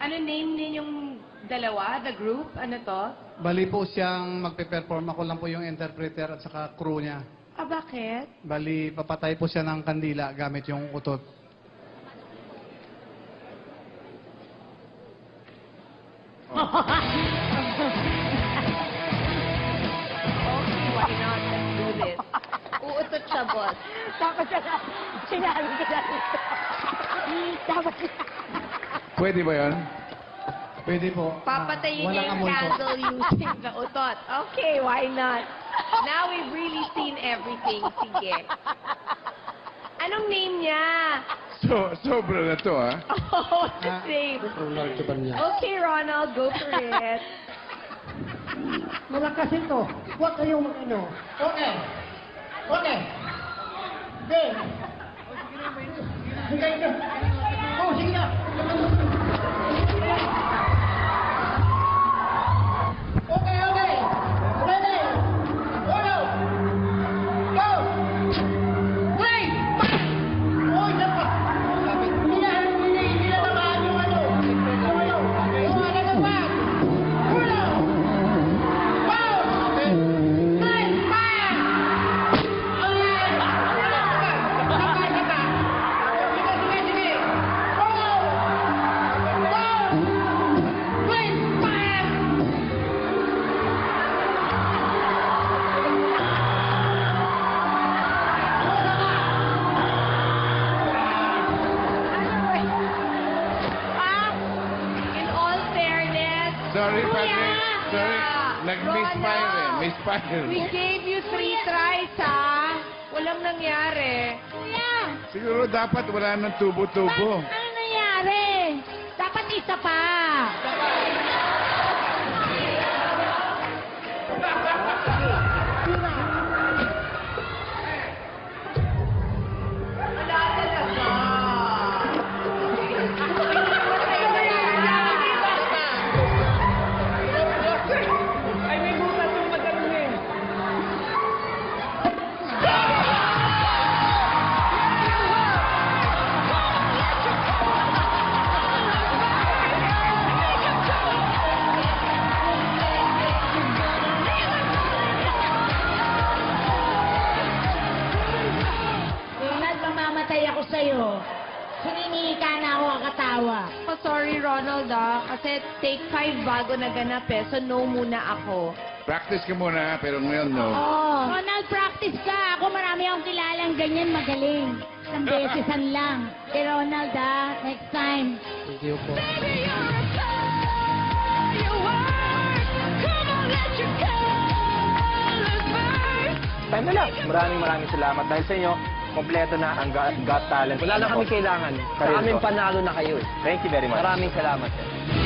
Ano name ninyong dalawa? The group? Ano to? Bali po siyang magpe-perform. Ako lang po yung interpreter at saka crew niya. Ah, bakit? Bali, papatay po siya ng kandila gamit yung utot. Okay, why not? Let's do this. Uutot siya, boss. Dapat sinabi ko na ito. Dapat Pwede ba yun? Pwede po. Papatayin niya yung Walang amoy po. candle using the utot. Okay, why not? Now we've really seen everything. Sige. Anong name niya? Sobra na to, ha? Oh, what's his name? Okay, Ronald, go for it. malakas ito. Huwag kayong mag-ano. Okay. Okay. Okay. Sige na. Oh, sige na. Okay, okay. Ready. Go. Go. Wait. Oh, dapat. Hindi na naman yung ano. Yung ano. Yung ano na ba? Uno. Go. Three. Fire. Okay. Saka. Sige. Go. Go. Three. Fire. In all fairness, Sorry, Kuya! Padre. Sorry. Yeah. Nag-misfire eh. Ronald, Misfire. We gave you 3 tries, ha? Walang nangyari. Kuya, Siguro dapat wala ng tubo-tubo. ano nangyari? Dapat isa pa. Wala talaga. Ay, may butas yung magaling. Ronald, mamamatay ako sa'yo. Hiningi ka na ako kakatawa. Oh, sorry, Ronald, kasi take 5 bago naganap eh. So, no muna ako. Practice ka muna, pero ngayon no. Oh. Ronald, practice ka. Ako marami akong kilalang ganyan magaling. Isang besesan lang. Kay Ronald, next time. Thank you po. Time na lang. Maraming salamat. Dahil sa inyo, kompleto na ang Got Talent. Wala na kami kailangan. Sa Sarili aming ko. panalo na kayo eh. Thank you very much. Maraming salamat. Sir.